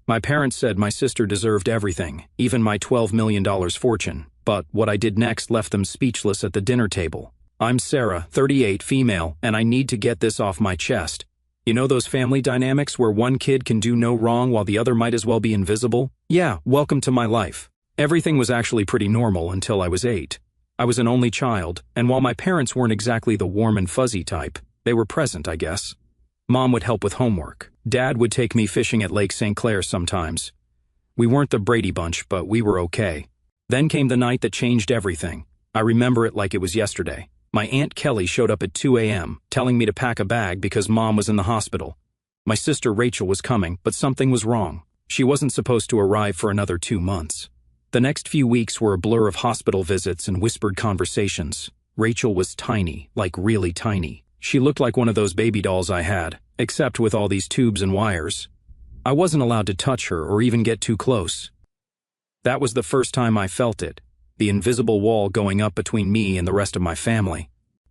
My parents said my sister deserved everything, even my $12 million fortune, but what I did next left them speechless at the dinner table. I'm Sarah, 38, female, and I need to get this off my chest. You know those family dynamics where one kid can do no wrong while the other might as well be invisible? Yeah, welcome to my life. Everything was actually pretty normal until I was 8. I was an only child, and while my parents weren't exactly the warm and fuzzy type, they were present, I guess. Mom would help with homework. Dad would take me fishing at Lake St. Clair sometimes. We weren't the Brady Bunch, but we were okay. Then came the night that changed everything. I remember it like it was yesterday. My Aunt Kelly showed up at 2 a.m., telling me to pack a bag because Mom was in the hospital. My sister Rachel was coming, but something was wrong. She wasn't supposed to arrive for another 2 months. The next few weeks were a blur of hospital visits and whispered conversations. Rachel was tiny, like really tiny. She looked like one of those baby dolls I had, except with all these tubes and wires. I wasn't allowed to touch her or even get too close. That was the first time I felt it, the invisible wall going up between me and the rest of my family.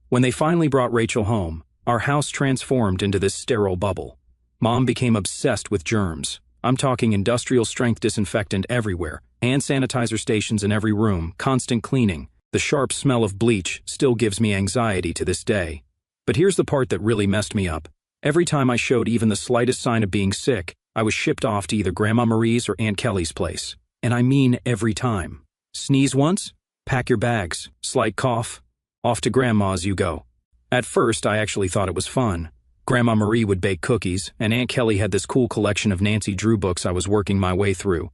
When they finally brought Rachel home, our house transformed into this sterile bubble. Mom became obsessed with germs. I'm talking industrial-strength disinfectant everywhere, hand sanitizer stations in every room, constant cleaning. The sharp smell of bleach still gives me anxiety to this day. But here's the part that really messed me up. Every time I showed even the slightest sign of being sick, I was shipped off to either Grandma Marie's or Aunt Kelly's place. And I mean every time. Sneeze once? Pack your bags. Slight cough? Off to Grandma's you go. At first, I actually thought it was fun. Grandma Marie would bake cookies, and Aunt Kelly had this cool collection of Nancy Drew books I was working my way through.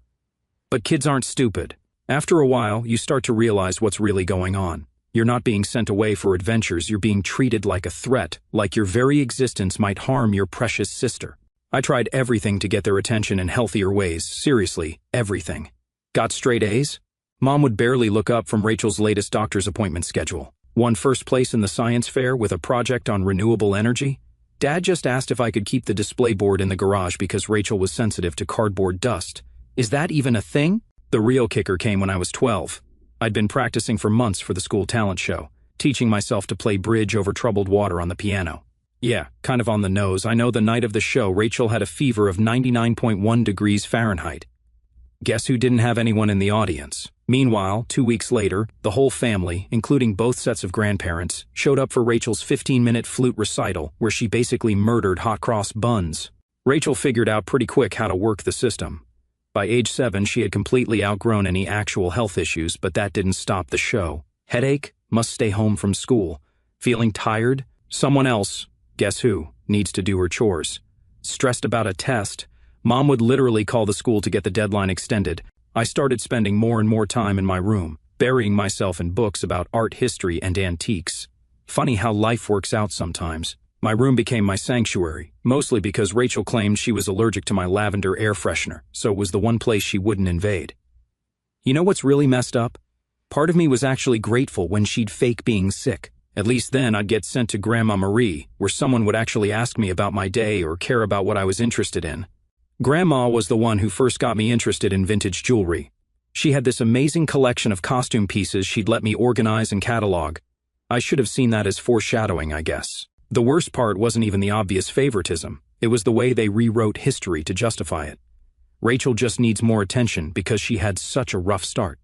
But kids aren't stupid. After a while, you start to realize what's really going on. You're not being sent away for adventures, you're being treated like a threat, like your very existence might harm your precious sister. I tried everything to get their attention in healthier ways, seriously, everything. Got straight A's? Mom would barely look up from Rachel's latest doctor's appointment schedule. Won first place in the science fair with a project on renewable energy. Dad just asked if I could keep the display board in the garage because Rachel was sensitive to cardboard dust. Is that even a thing? The real kicker came when I was 12. I'd been practicing for months for the school talent show, teaching myself to play bridge over troubled water on the piano. Yeah, kind of on the nose, I know the night of the show Rachel had a fever of 99.1 degrees Fahrenheit. Guess who didn't have anyone in the audience? Meanwhile, 2 weeks later, the whole family, including both sets of grandparents, showed up for Rachel's 15-minute flute recital where she basically murdered hot cross buns. Rachel figured out pretty quick how to work the system. By age 7, she had completely outgrown any actual health issues, but that didn't stop the show. Headache? Must stay home from school. Feeling tired? Someone else, guess who, needs to do her chores. Stressed about a test? Mom would literally call the school to get the deadline extended. I started spending more and more time in my room, burying myself in books about art history and antiques. Funny how life works out sometimes. My room became my sanctuary, mostly because Rachel claimed she was allergic to my lavender air freshener, so it was the one place she wouldn't invade. You know what's really messed up? Part of me was actually grateful when she'd fake being sick. At least then I'd get sent to Grandma Marie, where someone would actually ask me about my day or care about what I was interested in. Grandma was the one who first got me interested in vintage jewelry. She had this amazing collection of costume pieces she'd let me organize and catalog. I should have seen that as foreshadowing, I guess. The worst part wasn't even the obvious favoritism. It was the way they rewrote history to justify it. Rachel just needs more attention because she had such a rough start.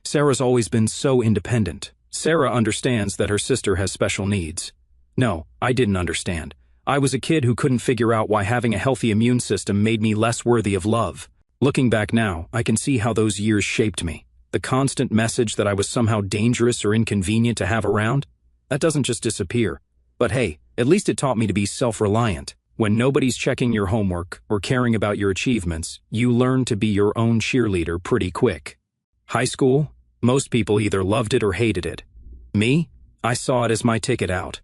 Sarah's always been so independent. Sarah understands that her sister has special needs. No, I didn't understand. I was a kid who couldn't figure out why having a healthy immune system made me less worthy of love. Looking back now, I can see how those years shaped me. The constant message that I was somehow dangerous or inconvenient to have around, that doesn't just disappear. But hey, at least it taught me to be self-reliant. When nobody's checking your homework or caring about your achievements, you learn to be your own cheerleader pretty quick. High school? Most people either loved it or hated it. Me? I saw it as my ticket out.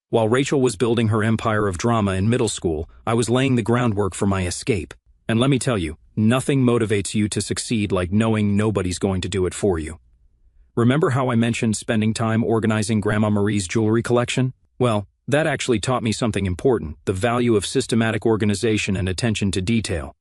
While Rachel was building her empire of drama in middle school, I was laying the groundwork for my escape. And let me tell you, nothing motivates you to succeed like knowing nobody's going to do it for you. Remember how I mentioned spending time organizing Grandma Marie's jewelry collection? Well, that actually taught me something important, the value of systematic organization and attention to detail.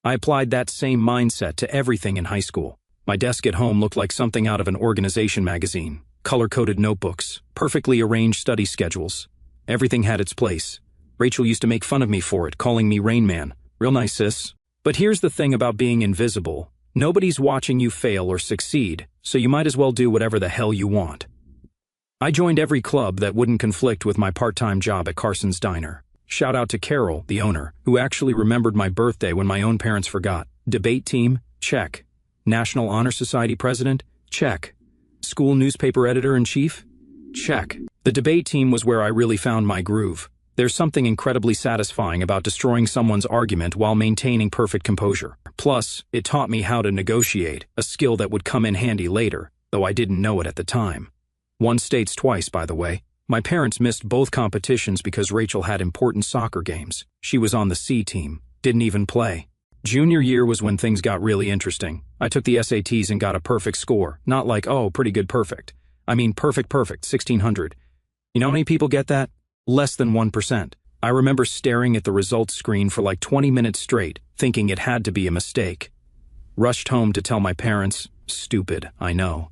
I applied that same mindset to everything in high school. My desk at home looked like something out of an organization magazine. Color-coded notebooks, perfectly arranged study schedules. Everything had its place. Rachel used to make fun of me for it, calling me Rain Man. Real nice, sis. But here's the thing about being invisible. Nobody's watching you fail or succeed, so you might as well do whatever the hell you want. I joined every club that wouldn't conflict with my part-time job at Carson's Diner. Shout out to Carol, the owner, who actually remembered my birthday when my own parents forgot. Debate team? Check. National Honor Society president? Check. School newspaper editor-in-chief? Check. The debate team was where I really found my groove. There's something incredibly satisfying about destroying someone's argument while maintaining perfect composure. Plus, it taught me how to negotiate, a skill that would come in handy later, though I didn't know it at the time. Once states twice, by the way. My parents missed both competitions because Rachel had important soccer games. She was on the C team, didn't even play. Junior year was when things got really interesting. I took the SATs and got a perfect score. Not like, oh, pretty good perfect. I mean perfect, 1600. You know how many people get that? Less than 1%. I remember staring at the results screen for like 20 minutes straight, thinking it had to be a mistake. Rushed home to tell my parents. Stupid, I know.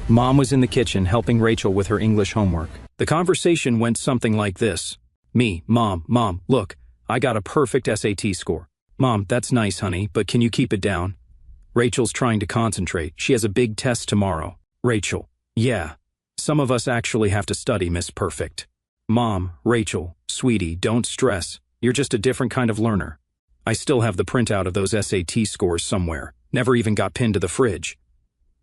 Mom was in the kitchen helping Rachel with her English homework. The conversation went something like this. Me, Mom, look, I got a perfect SAT score. Mom, that's nice, honey, but can you keep it down? Rachel's trying to concentrate. She has a big test tomorrow. Rachel, yeah. Some of us actually have to study, Miss Perfect. Mom, Rachel, sweetie, don't stress. You're just a different kind of learner. I still have the printout of those SAT scores somewhere. Never even got pinned to the fridge.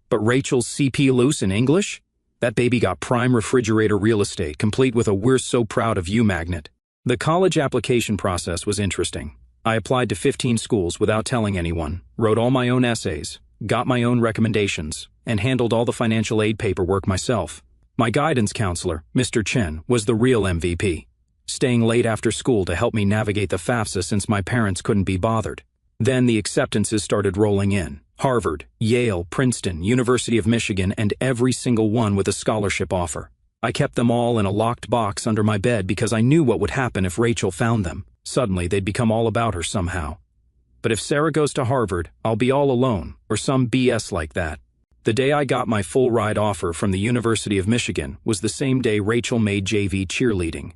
But Rachel's CP loose in English? That baby got prime refrigerator real estate, complete with a "we're so proud of you" magnet. The college application process was interesting. I applied to 15 schools without telling anyone, wrote all my own essays, got my own recommendations, and handled all the financial aid paperwork myself. My guidance counselor, Mr. Chen, was the real MVP, staying late after school to help me navigate the FAFSA since my parents couldn't be bothered. Then the acceptances started rolling in. Harvard, Yale, Princeton, University of Michigan, and every single one with a scholarship offer. I kept them all in a locked box under my bed because I knew what would happen if Rachel found them. Suddenly, they'd become all about her somehow. But if Sarah goes to Harvard, I'll be all alone, or some BS like that. The day I got my full ride offer from the University of Michigan was the same day Rachel made JV cheerleading.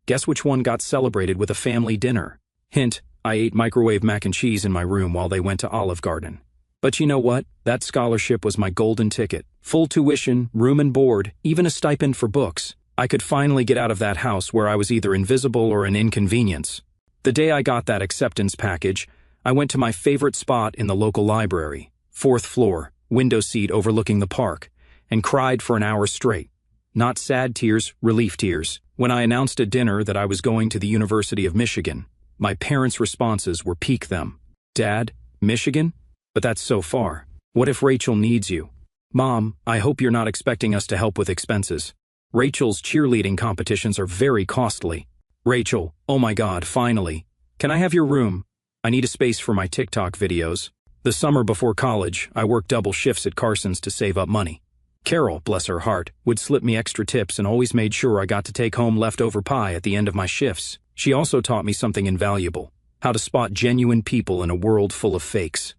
Guess which one got celebrated with a family dinner? Hint, I ate microwave mac and cheese in my room while they went to Olive Garden. But you know what? That scholarship was my golden ticket. Full tuition, room and board, even a stipend for books. I could finally get out of that house where I was either invisible or an inconvenience. The day I got that acceptance package, I went to my favorite spot in the local library, 4th floor, window seat overlooking the park, and cried for an hour straight. Not sad tears, relief tears. When I announced at dinner that I was going to the University of Michigan, my parents' responses were peak them. Dad, Michigan? But that's so far. What if Rachel needs you? Mom, I hope you're not expecting us to help with expenses. Rachel's cheerleading competitions are very costly. Rachel, oh my God, finally. Can I have your room? I need a space for my TikTok videos. The summer before college, I worked double shifts at Carson's to save up money. Carol, bless her heart, would slip me extra tips and always made sure I got to take home leftover pie at the end of my shifts. She also taught me something invaluable: how to spot genuine people in a world full of fakes.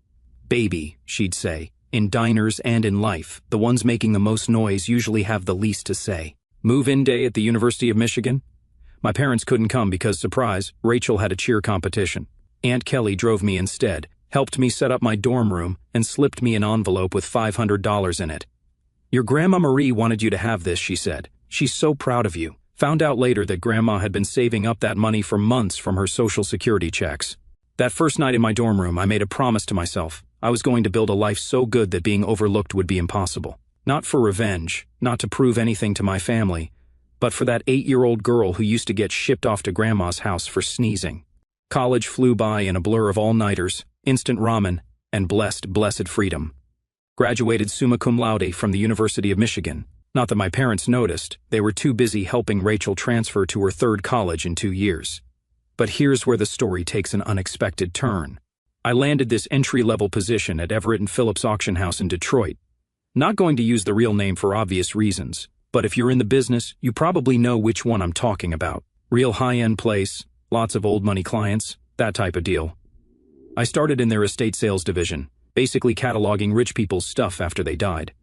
Baby, she'd say, in diners and in life, the ones making the most noise usually have the least to say. Move-in day at the University of Michigan? My parents couldn't come because, surprise, Rachel had a cheer competition. Aunt Kelly drove me instead, helped me set up my dorm room, and slipped me an envelope with $500 in it. Your Grandma Marie wanted you to have this, she said. She's so proud of you. Found out later that Grandma had been saving up that money for months from her Social Security checks. That first night in my dorm room, I made a promise to myself. I was going to build a life so good that being overlooked would be impossible. Not for revenge, not to prove anything to my family, but for that 8-year-old girl who used to get shipped off to Grandma's house for sneezing. College flew by in a blur of all-nighters, instant ramen, and blessed freedom. Graduated summa cum laude from the University of Michigan. Not that my parents noticed, they were too busy helping Rachel transfer to her 3rd college in 2 years. But here's where the story takes an unexpected turn. I landed this entry-level position at Everett and Phillips Auction House in Detroit. Not going to use the real name for obvious reasons, but if you're in the business, you probably know which one I'm talking about. Real high-end place, lots of old money clients, that type of deal. I started in their estate sales division, basically cataloging rich people's stuff after they died.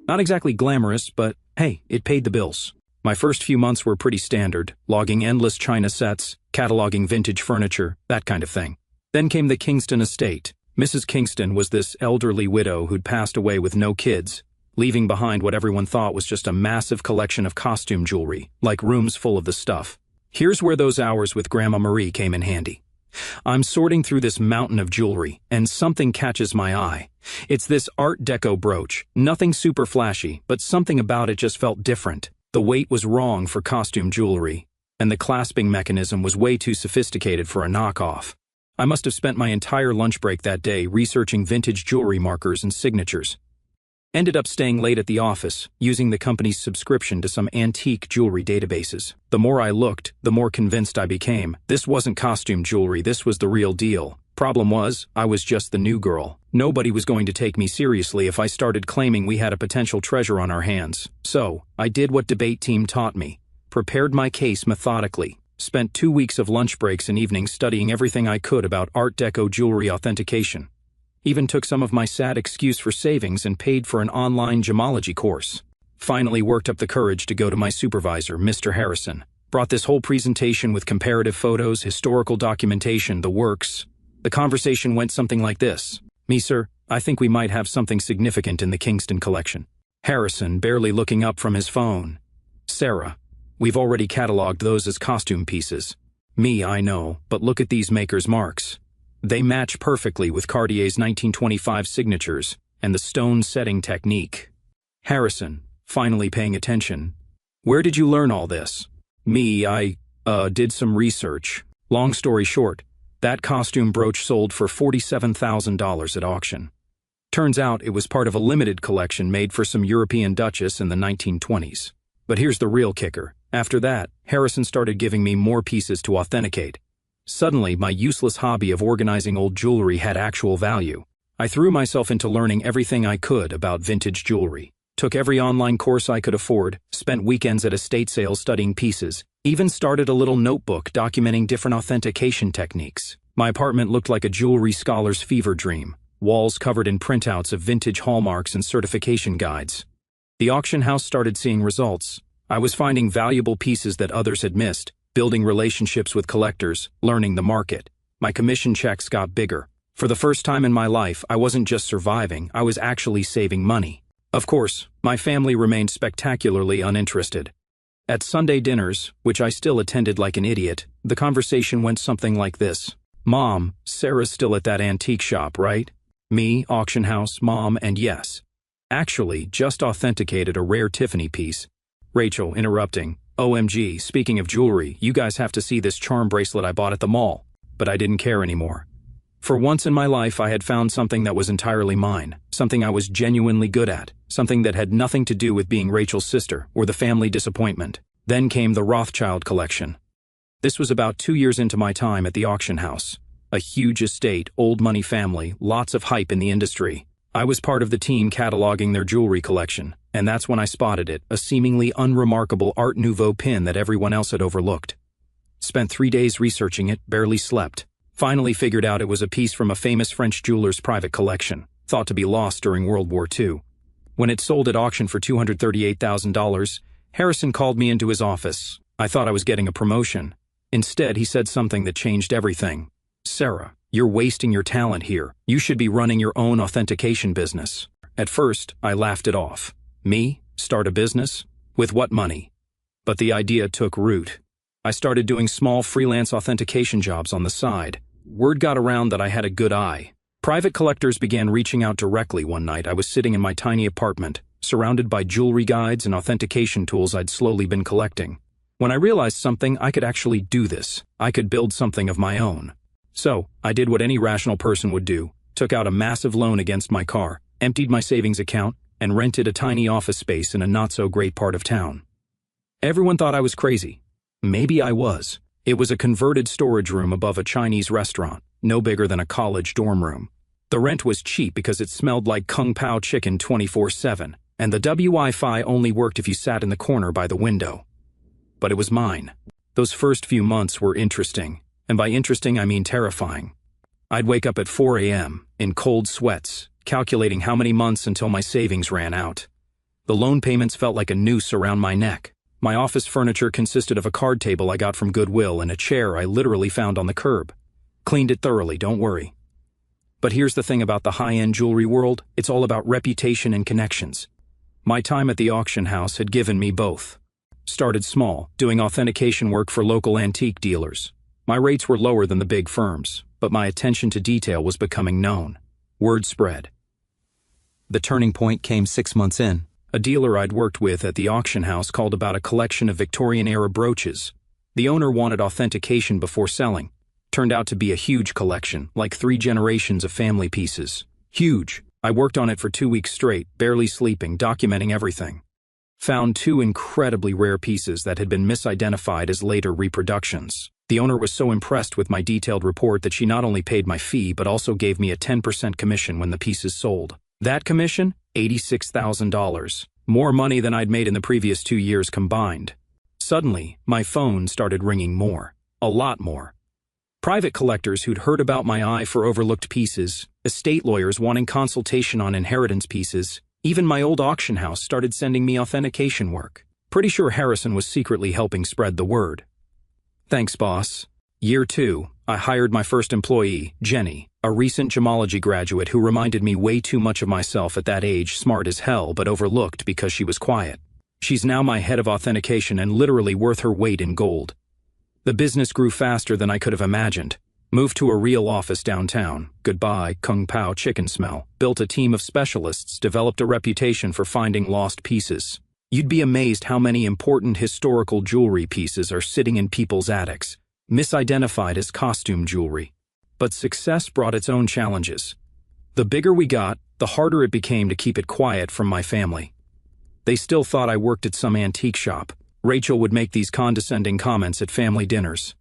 Not exactly glamorous, but hey, it paid the bills. My first few months were pretty standard, logging endless china sets, cataloging vintage furniture, that kind of thing. Then came the Kingston estate. Mrs. Kingston was this elderly widow who'd passed away with no kids, leaving behind what everyone thought was just a massive collection of costume jewelry, like rooms full of the stuff. Here's where those hours with Grandma Marie came in handy. I'm sorting through this mountain of jewelry, and something catches my eye. It's this Art Deco brooch, nothing super flashy, but something about it just felt different. The weight was wrong for costume jewelry, and the clasping mechanism was way too sophisticated for a knockoff. I must have spent my entire lunch break that day researching vintage jewelry markers and signatures. Ended up staying late at the office, using the company's subscription to some antique jewelry databases. The more I looked, the more convinced I became. This wasn't costume jewelry, this was the real deal. Problem was, I was just the new girl. Nobody was going to take me seriously if I started claiming we had a potential treasure on our hands. So, I did what debate team taught me. Prepared my case methodically. Spent 2 weeks of lunch breaks and evenings studying everything I could about Art Deco jewelry authentication. Even took some of my sad excuse for savings and paid for an online gemology course. Finally worked up the courage to go to my supervisor, Mr. Harrison. Brought this whole presentation with comparative photos, historical documentation, the works. The conversation went something like this. Me, sir, I think we might have something significant in the Kingston collection. Harrison, barely looking up from his phone. Sarah, we've already cataloged those as costume pieces. Me, I know, but look at these makers' marks. They match perfectly with Cartier's 1925 signatures and the stone setting technique. Harrison, finally paying attention. Where did you learn all this? Me, I did some research. Long story short, that costume brooch sold for $47,000 at auction. Turns out it was part of a limited collection made for some European duchess in the 1920s. But here's the real kicker. After that, Harrison started giving me more pieces to authenticate. Suddenly, my useless hobby of organizing old jewelry had actual value. I threw myself into learning everything I could about vintage jewelry. Took every online course I could afford, spent weekends at estate sales studying pieces, even started a little notebook documenting different authentication techniques. My apartment looked like a jewelry scholar's fever dream, walls covered in printouts of vintage hallmarks and certification guides. The auction house started seeing results. I was finding valuable pieces that others had missed, building relationships with collectors, learning the market. My commission checks got bigger. For the first time in my life, I wasn't just surviving, I was actually saving money. Of course, my family remained spectacularly uninterested. At Sunday dinners, which I still attended like an idiot, the conversation went something like this. Mom, Sarah's still at that antique shop, right? Me, auction house, Mom, and yes. Actually, just authenticated a rare Tiffany piece. Rachel, interrupting. OMG, speaking of jewelry, you guys have to see this charm bracelet I bought at the mall. But I didn't care anymore. For once in my life, I had found something that was entirely mine, something I was genuinely good at, something that had nothing to do with being Rachel's sister or the family disappointment. Then came the Rothschild collection. This was about 2 years into my time at the auction house. A huge estate, old money family, lots of hype in the industry. I was part of the team cataloging their jewelry collection, and that's when I spotted it, a seemingly unremarkable Art Nouveau pin that everyone else had overlooked. Spent 3 days researching it, barely slept. Finally figured out it was a piece from a famous French jeweler's private collection, thought to be lost during World War II. When it sold at auction for $238,000, Harrison called me into his office. I thought I was getting a promotion. Instead, he said something that changed everything. Sarah, you're wasting your talent here. You should be running your own authentication business. At first, I laughed it off. Me? Start a business? With what money? But the idea took root. I started doing small freelance authentication jobs on the side. Word got around that I had a good eye. Private collectors began reaching out directly one night. I was sitting in my tiny apartment, surrounded by jewelry guides and authentication tools I'd slowly been collecting. When I realized something, I could actually do this. I could build something of my own. So, I did what any rational person would do, took out a massive loan against my car, emptied my savings account, and rented a tiny office space in a not-so-great part of town. Everyone thought I was crazy. Maybe I was. It was a converted storage room above a Chinese restaurant, no bigger than a college dorm room. The rent was cheap because it smelled like Kung Pao chicken 24/7, and the Wi-Fi only worked if you sat in the corner by the window. But it was mine. Those first few months were interesting, and by interesting I mean terrifying. I'd wake up at 4 a.m., in cold sweats, calculating how many months until my savings ran out. The loan payments felt like a noose around my neck. My office furniture consisted of a card table I got from Goodwill and a chair I literally found on the curb. Cleaned it thoroughly, don't worry. But here's the thing about the high-end jewelry world, it's all about reputation and connections. My time at the auction house had given me both. Started small, doing authentication work for local antique dealers. My rates were lower than the big firms, but my attention to detail was becoming known. Word spread. The turning point came 6 months in. A dealer I'd worked with at the auction house called about a collection of Victorian-era brooches. The owner wanted authentication before selling. Turned out to be a huge collection, like 3 generations of family pieces. Huge. I worked on it for 2 weeks straight, barely sleeping, documenting everything. Found 2 incredibly rare pieces that had been misidentified as later reproductions. The owner was so impressed with my detailed report that she not only paid my fee but also gave me a 10% commission when the pieces sold. That commission? $86,000. More money than I'd made in the previous 2 years combined. Suddenly, my phone started ringing more. A lot more. Private collectors who'd heard about my eye for overlooked pieces, estate lawyers wanting consultation on inheritance pieces, even my old auction house started sending me authentication work. Pretty sure Harrison was secretly helping spread the word. Thanks, boss. Year 2, I hired my first employee, Jenny, a recent gemology graduate who reminded me way too much of myself at that age, smart as hell but overlooked because she was quiet. She's now my head of authentication and literally worth her weight in gold. The business grew faster than I could have imagined. Moved to a real office downtown. Goodbye, Kung Pao chicken smell. Built a team of specialists, developed a reputation for finding lost pieces. You'd be amazed how many important historical jewelry pieces are sitting in people's attics, misidentified as costume jewelry. But success brought its own challenges. The bigger we got, the harder it became to keep it quiet from my family. They still thought I worked at some antique shop. Rachel would make these condescending comments at family dinners.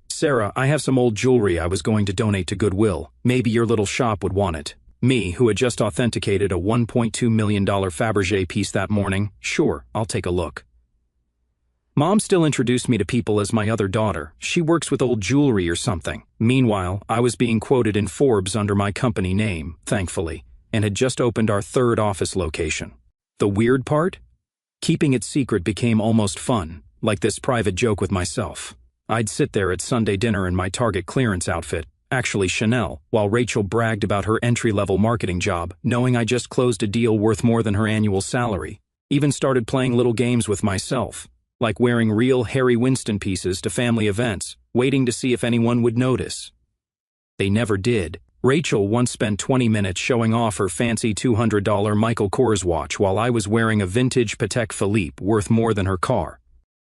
Sarah, I have some old jewelry I was going to donate to Goodwill. Maybe your little shop would want it. Me, who had just authenticated a $1.2 million Fabergé piece that morning, sure, I'll take a look. Mom still introduced me to people as my other daughter. She works with old jewelry or something. Meanwhile, I was being quoted in Forbes under my company name, thankfully, and had just opened our 3rd office location. The weird part? Keeping it secret became almost fun, like this private joke with myself. I'd sit there at Sunday dinner in my Target clearance outfit, actually Chanel, while Rachel bragged about her entry-level marketing job, knowing I just closed a deal worth more than her annual salary. Even started playing little games with myself, like wearing real Harry Winston pieces to family events, waiting to see if anyone would notice. They never did. Rachel once spent 20 minutes showing off her fancy $200 Michael Kors watch while I was wearing a vintage Patek Philippe worth more than her car.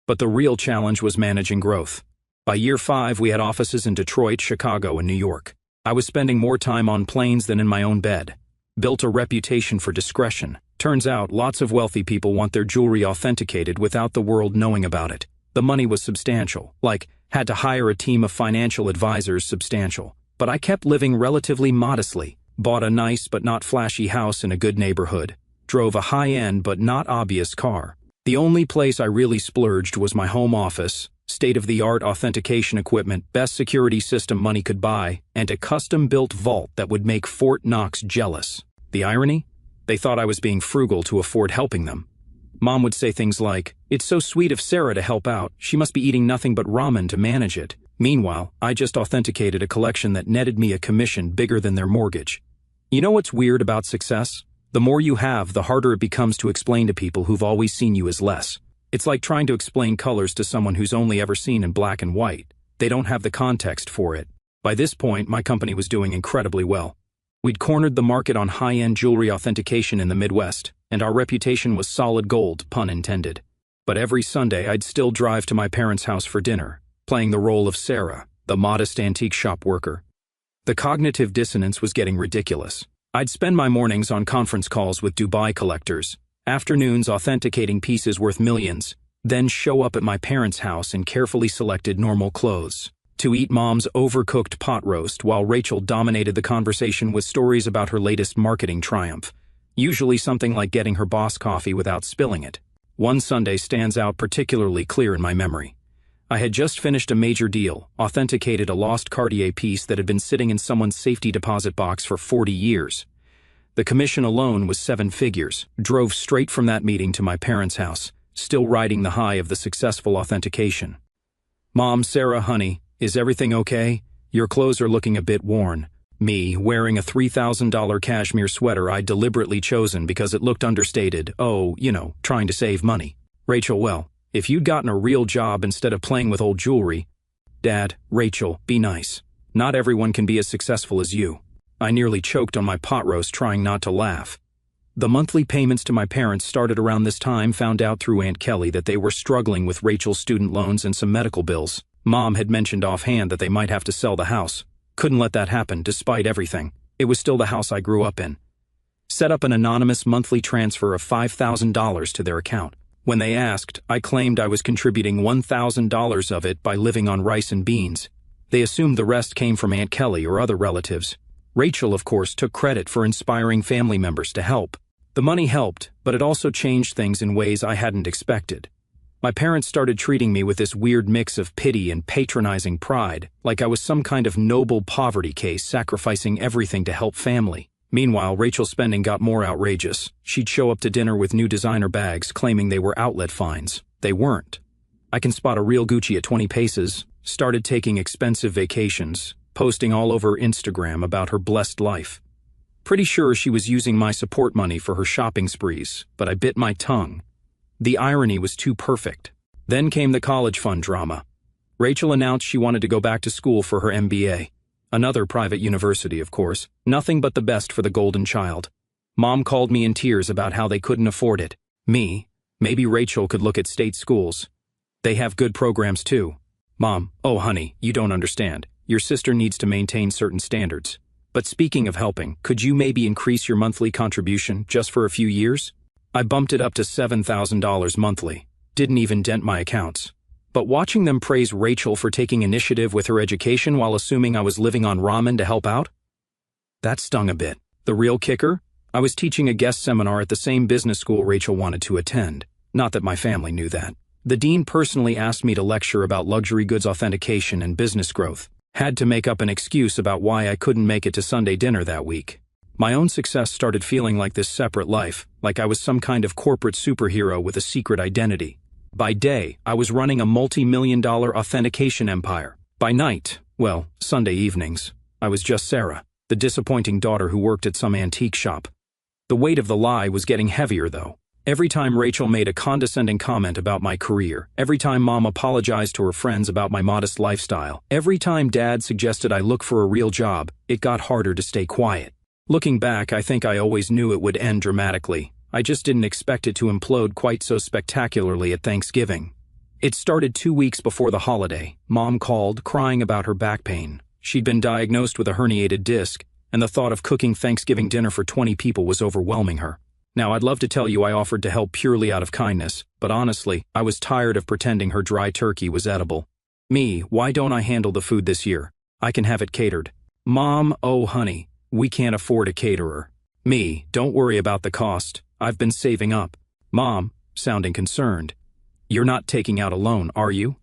But the real challenge was managing growth. By year 5, we had offices in Detroit, Chicago, and New York. I was spending more time on planes than in my own bed. Built a reputation for discretion. Turns out, lots of wealthy people want their jewelry authenticated without the world knowing about it. The money was substantial, like, had to hire a team of financial advisors substantial. But I kept living relatively modestly. Bought a nice but not flashy house in a good neighborhood. Drove a high-end but not obvious car. The only place I really splurged was my home office, state-of-the-art authentication equipment, best security system money could buy, and a custom-built vault that would make Fort Knox jealous. The irony? They thought I was being frugal to afford helping them. Mom would say things like, "It's so sweet of Sarah to help out. She must be eating nothing but ramen to manage it." Meanwhile, I just authenticated a collection that netted me a commission bigger than their mortgage. You know what's weird about success? The more you have, the harder it becomes to explain to people who've always seen you as less. It's like trying to explain colors to someone who's only ever seen in black and white. They don't have the context for it. By this point, my company was doing incredibly well. We'd cornered the market on high-end jewelry authentication in the Midwest, and our reputation was solid gold, pun intended. But every Sunday, I'd still drive to my parents' house for dinner, playing the role of Sarah, the modest antique shop worker. The cognitive dissonance was getting ridiculous. I'd spend my mornings on conference calls with Dubai collectors, afternoons authenticating pieces worth millions, then show up at my parents' house in carefully selected normal clothes, to eat Mom's overcooked pot roast while Rachel dominated the conversation with stories about her latest marketing triumph, usually something like getting her boss coffee without spilling it. One Sunday stands out particularly clear in my memory. I had just finished a major deal, authenticated a lost Cartier piece that had been sitting in someone's safety deposit box for 40 years. The commission alone was 7 figures. Drove straight from that meeting to my parents' house, still riding the high of the successful authentication. "Mom, Sarah, honey, is everything okay? Your clothes are looking a bit worn. Me, wearing a $3,000 cashmere sweater I'd deliberately chosen because it looked understated. Oh, trying to save money. Rachel, well, if you'd gotten a real job instead of playing with old jewelry. Dad, Rachel, be nice. Not everyone can be as successful as you. I nearly choked on my pot roast trying not to laugh. The monthly payments to my parents started around this time. Found out through Aunt Kelly that they were struggling with Rachel's student loans and some medical bills. Mom had mentioned offhand that they might have to sell the house. Couldn't let that happen despite everything. It was still the house I grew up in. Set up an anonymous monthly transfer of $5,000 to their account. When they asked, I claimed I was contributing $1,000 of it by living on rice and beans. They assumed the rest came from Aunt Kelly or other relatives. Rachel, of course, took credit for inspiring family members to help. The money helped, but it also changed things in ways I hadn't expected. My parents started treating me with this weird mix of pity and patronizing pride, like I was some kind of noble poverty case sacrificing everything to help family. Meanwhile, Rachel's spending got more outrageous. She'd show up to dinner with new designer bags, claiming they were outlet finds. They weren't. I can spot a real Gucci at 20 paces, started taking expensive vacations, posting all over Instagram about her blessed life. Pretty sure she was using my support money for her shopping sprees, but I bit my tongue. The irony was too perfect. Then came the college fund drama. Rachel announced she wanted to go back to school for her MBA. Another private university, of course. Nothing but the best for the golden child. Mom called me in tears about how they couldn't afford it. Maybe Rachel could look at state schools. They have good programs too. Mom, oh honey, you don't understand. Your sister needs to maintain certain standards. But speaking of helping, could you maybe increase your monthly contribution just for a few years? I bumped it up to $7,000 monthly. Didn't even dent my accounts. But watching them praise Rachel for taking initiative with her education while assuming I was living on ramen to help out? That stung a bit. The real kicker? I was teaching a guest seminar at the same business school Rachel wanted to attend. Not that my family knew that. The dean personally asked me to lecture about luxury goods authentication and business growth. Had to make up an excuse about why I couldn't make it to Sunday dinner that week. My own success started feeling like this separate life, like I was some kind of corporate superhero with a secret identity. By day, I was running a multi-million-dollar authentication empire. By night, well, Sunday evenings, I was just Sarah, the disappointing daughter who worked at some antique shop. The weight of the lie was getting heavier, though. Every time Rachel made a condescending comment about my career, every time Mom apologized to her friends about my modest lifestyle, every time Dad suggested I look for a real job, it got harder to stay quiet. Looking back, I think I always knew it would end dramatically. I just didn't expect it to implode quite so spectacularly at Thanksgiving. It started 2 weeks before the holiday. Mom called, crying about her back pain. She'd been diagnosed with a herniated disc, and the thought of cooking Thanksgiving dinner for 20 people was overwhelming her. Now, I'd love to tell you I offered to help purely out of kindness, but honestly, I was tired of pretending her dry turkey was edible. Why don't I handle the food this year? I can have it catered. Mom, oh honey, we can't afford a caterer. Don't worry about the cost. I've been saving up. Mom, sounding concerned. You're not taking out a loan, are you?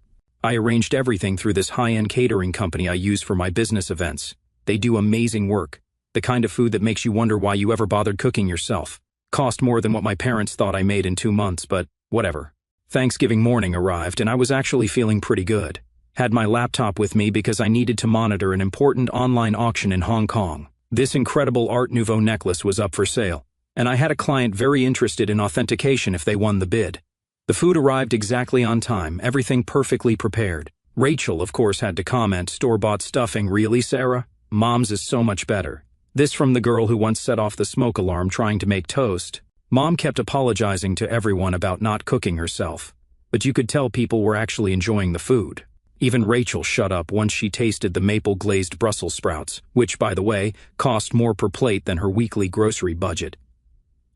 I arranged everything through this high-end catering company I use for my business events. They do amazing work. The kind of food that makes you wonder why you ever bothered cooking yourself. Cost more than what my parents thought I made in 2 months, but whatever. Thanksgiving morning arrived and I was actually feeling pretty good. Had my laptop with me because I needed to monitor an important online auction in Hong Kong. This incredible Art Nouveau necklace was up for sale, and I had a client very interested in authentication if they won the bid. The food arrived exactly on time, everything perfectly prepared. Rachel, of course, had to comment, "Store-bought stuffing, really, Sarah? Mom's is so much better." This from the girl who once set off the smoke alarm trying to make toast. Mom kept apologizing to everyone about not cooking herself, but you could tell people were actually enjoying the food. Even Rachel shut up once she tasted the maple-glazed Brussels sprouts, which, by the way, cost more per plate than her weekly grocery budget.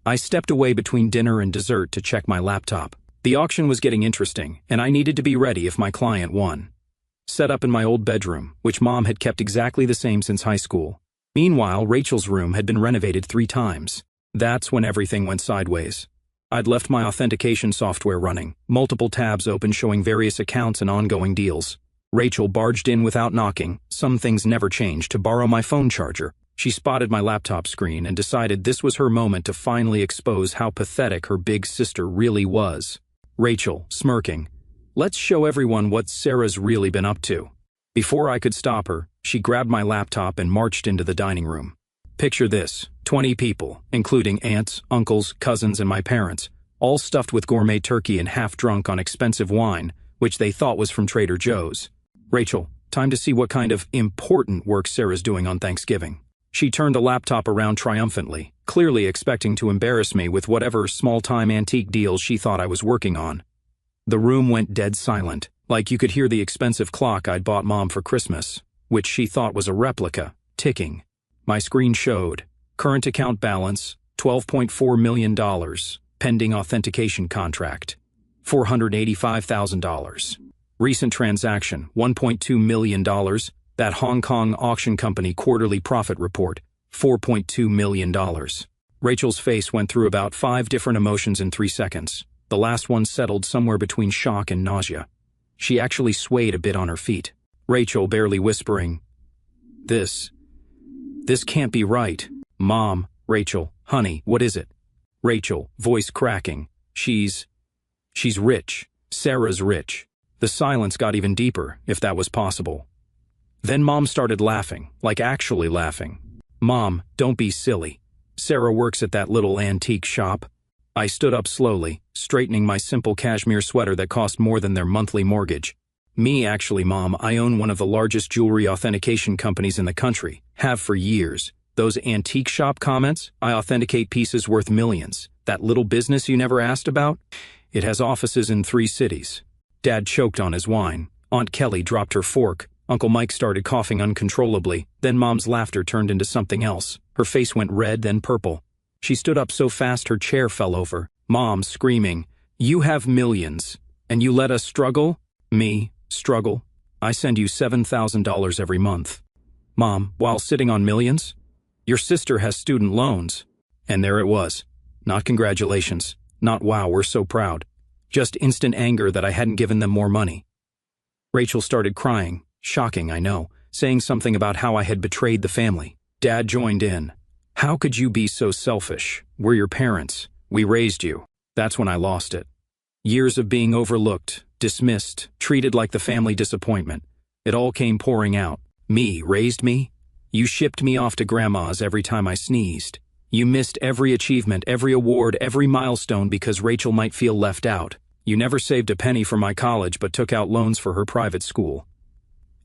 I stepped away between dinner and dessert to check my laptop. The auction was getting interesting, and I needed to be ready if my client won. Set up in my old bedroom, which Mom had kept exactly the same since high school. Meanwhile, Rachel's room had been renovated 3 times. That's when everything went sideways. I'd left my authentication software running, multiple tabs open showing various accounts and ongoing deals. Rachel barged in without knocking, some things never changed, to borrow my phone charger. She spotted my laptop screen and decided this was her moment to finally expose how pathetic her big sister really was. Rachel, smirking, "Let's show everyone what Sarah's really been up to." Before I could stop her, she grabbed my laptop and marched into the dining room. Picture this, 20 people, including aunts, uncles, cousins, and my parents, all stuffed with gourmet turkey and half drunk on expensive wine, which they thought was from Trader Joe's. "Rachel, time to see what kind of important work Sarah's doing on Thanksgiving." She turned the laptop around triumphantly, clearly expecting to embarrass me with whatever small-time antique deals she thought I was working on. The room went dead silent, like you could hear the expensive clock I'd bought Mom for Christmas, which she thought was a replica, ticking. My screen showed current account balance, $12.4 million, pending authentication contract, $485,000. Recent transaction, $1.2 million, that Hong Kong auction company quarterly profit report, $4.2 million. Rachel's face went through about 5 different emotions in 3 seconds. The last one settled somewhere between shock and nausea. She actually swayed a bit on her feet. Rachel barely whispering, This can't be right. Mom, Rachel, honey, what is it? Rachel, voice cracking. She's rich. Sarah's rich. The silence got even deeper, if that was possible. Then Mom started laughing, like actually laughing. "Mom, don't be silly. Sarah works at that little antique shop." I stood up slowly, straightening my simple cashmere sweater that cost more than their monthly mortgage. "Me, actually, Mom, I own one of the largest jewelry authentication companies in the country. Have for years. Those antique shop comments? I authenticate pieces worth millions. That little business you never asked about? It has offices in 3 cities. Dad choked on his wine. Aunt Kelly dropped her fork. Uncle Mike started coughing uncontrollably. Then Mom's laughter turned into something else. Her face went red, then purple. She stood up so fast her chair fell over. Mom screaming, "You have millions, and you let us struggle?" "Me? Struggle? I send you $7,000 every month." "Mom, while sitting on millions? Your sister has student loans." And there it was. Not congratulations. Not wow, we're so proud. Just instant anger that I hadn't given them more money. Rachel started crying. Shocking, I know, saying something about how I had betrayed the family. Dad joined in. "How could you be so selfish? We're your parents. We raised you." That's when I lost it. Years of being overlooked, dismissed, treated like the family disappointment. It all came pouring out. Me, raised me? You shipped me off to Grandma's every time I sneezed. You missed every achievement, every award, every milestone because Rachel might feel left out. You never saved a penny for my college but took out loans for her private school.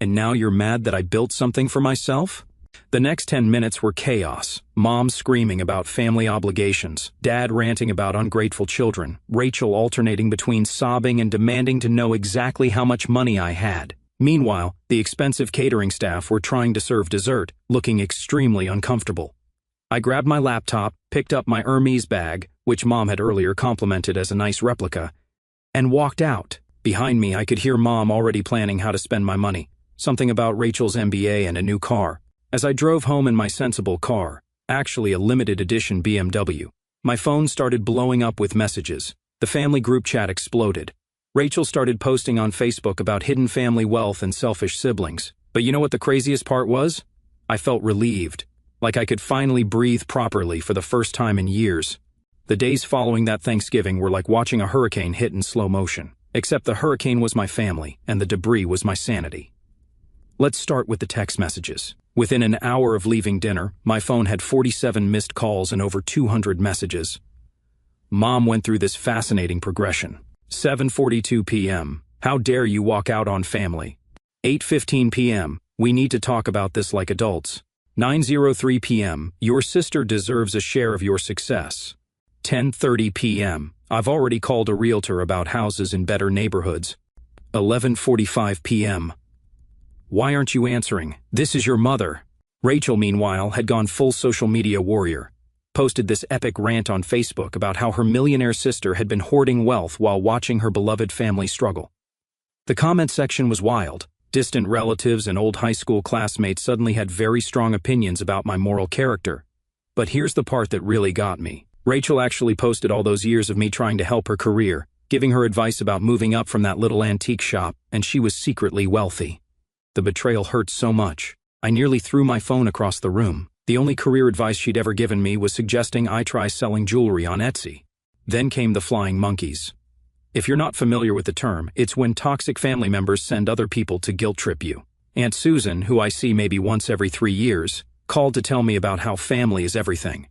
And now you're mad that I built something for myself? The next 10 minutes were chaos. Mom screaming about family obligations, Dad ranting about ungrateful children, Rachel alternating between sobbing and demanding to know exactly how much money I had. Meanwhile, the expensive catering staff were trying to serve dessert, looking extremely uncomfortable. I grabbed my laptop, picked up my Hermes bag, which Mom had earlier complimented as a nice replica, and walked out. Behind me, I could hear Mom already planning how to spend my money. Something about Rachel's MBA and a new car. As I drove home in my sensible car, actually a limited edition BMW, my phone started blowing up with messages. The family group chat exploded. Rachel started posting on Facebook about hidden family wealth and selfish siblings. But you know what the craziest part was? I felt relieved, like I could finally breathe properly for the first time in years. The days following that Thanksgiving were like watching a hurricane hit in slow motion, except the hurricane was my family and the debris was my sanity. Let's start with the text messages. Within an hour of leaving dinner, my phone had 47 missed calls and over 200 messages. Mom went through this fascinating progression. 7:42 p.m. How dare you walk out on family? 8:15 p.m. We need to talk about this like adults. 9:03 p.m. Your sister deserves a share of your success. 10:30 p.m. I've already called a realtor about houses in better neighborhoods. 11:45 p.m. Why aren't you answering? This is your mother. Rachel, meanwhile, had gone full social media warrior. Posted this epic rant on Facebook about how her millionaire sister had been hoarding wealth while watching her beloved family struggle. The comment section was wild. Distant relatives and old high school classmates suddenly had very strong opinions about my moral character. But here's the part that really got me. Rachel actually posted all those years of me trying to help her career, giving her advice about moving up from that little antique shop, and she was secretly wealthy. The betrayal hurt so much. I nearly threw my phone across the room. The only career advice she'd ever given me was suggesting I try selling jewelry on Etsy. Then came the flying monkeys. If you're not familiar with the term, it's when toxic family members send other people to guilt trip you. Aunt Susan, who I see maybe once every 3 years, called to tell me about how family is everything.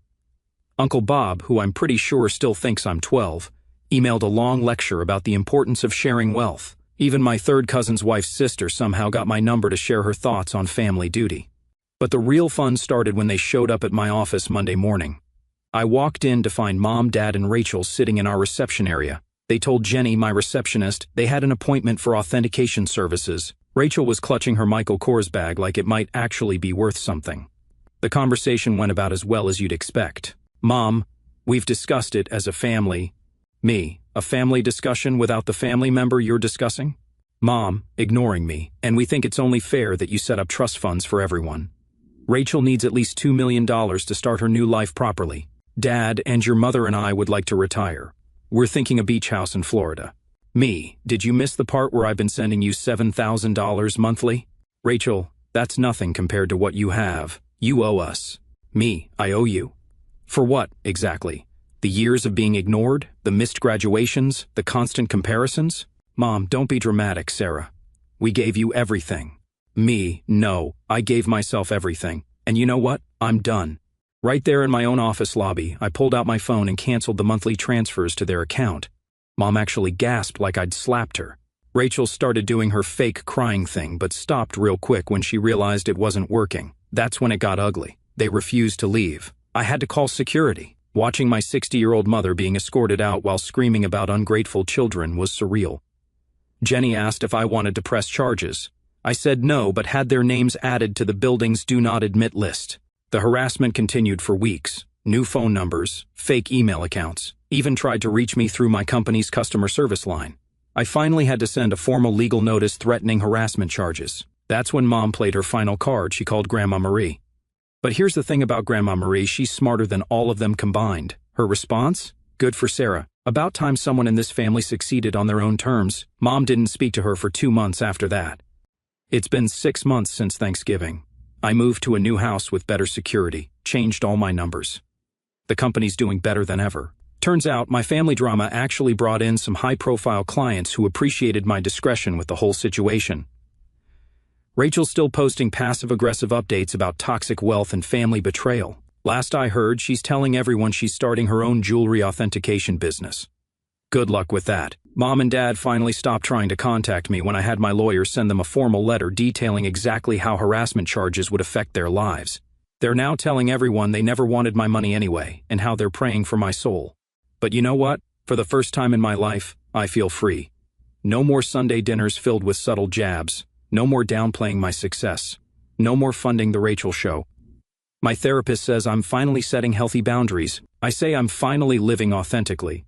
Uncle Bob, who I'm pretty sure still thinks I'm 12, emailed a long lecture about the importance of sharing wealth. Even my third cousin's wife's sister somehow got my number to share her thoughts on family duty. But the real fun started when they showed up at my office Monday morning. I walked in to find Mom, Dad, and Rachel sitting in our reception area. They told Jenny, my receptionist, they had an appointment for authentication services. Rachel was clutching her Michael Kors bag like it might actually be worth something. The conversation went about as well as you'd expect. Mom, we've discussed it as a family. Me, a family discussion without the family member you're discussing? Mom, ignoring me, and we think it's only fair that you set up trust funds for everyone. Rachel needs at least $2 million to start her new life properly. Dad and your mother and I would like to retire. We're thinking a beach house in Florida. Me, did you miss the part where I've been sending you $7,000 monthly? Rachel, that's nothing compared to what you have. You owe us. Me, I owe you. For what, exactly? The years of being ignored? The missed graduations? The constant comparisons? Mom, don't be dramatic, Sarah. We gave you everything. Me, no, I gave myself everything. And you know what? I'm done. Right there in my own office lobby, I pulled out my phone and canceled the monthly transfers to their account. Mom actually gasped like I'd slapped her. Rachel started doing her fake crying thing but stopped real quick when she realized it wasn't working. That's when it got ugly. They refused to leave. I had to call security. Watching my 60-year-old mother being escorted out while screaming about ungrateful children was surreal. Jenny asked if I wanted to press charges. I said no, but had their names added to the building's do not admit list. The harassment continued for weeks. New phone numbers, fake email accounts, even tried to reach me through my company's customer service line. I finally had to send a formal legal notice threatening harassment charges. That's when Mom played her final card. She called Grandma Marie. But here's the thing about Grandma Marie, she's smarter than all of them combined. Her response? Good for Sarah. About time someone in this family succeeded on their own terms. Mom didn't speak to her for 2 months after that. It's been 6 months since Thanksgiving. I moved to a new house with better security, changed all my numbers. The company's doing better than ever. Turns out my family drama actually brought in some high-profile clients who appreciated my discretion with the whole situation. Rachel's still posting passive-aggressive updates about toxic wealth and family betrayal. Last I heard, she's telling everyone she's starting her own jewelry authentication business. Good luck with that. Mom and Dad finally stopped trying to contact me when I had my lawyer send them a formal letter detailing exactly how harassment charges would affect their lives. They're now telling everyone they never wanted my money anyway, and how they're praying for my soul. But you know what? For the first time in my life, I feel free. No more Sunday dinners filled with subtle jabs. No more downplaying my success. No more funding the Rachel show. My therapist says I'm finally setting healthy boundaries. I say I'm finally living authentically.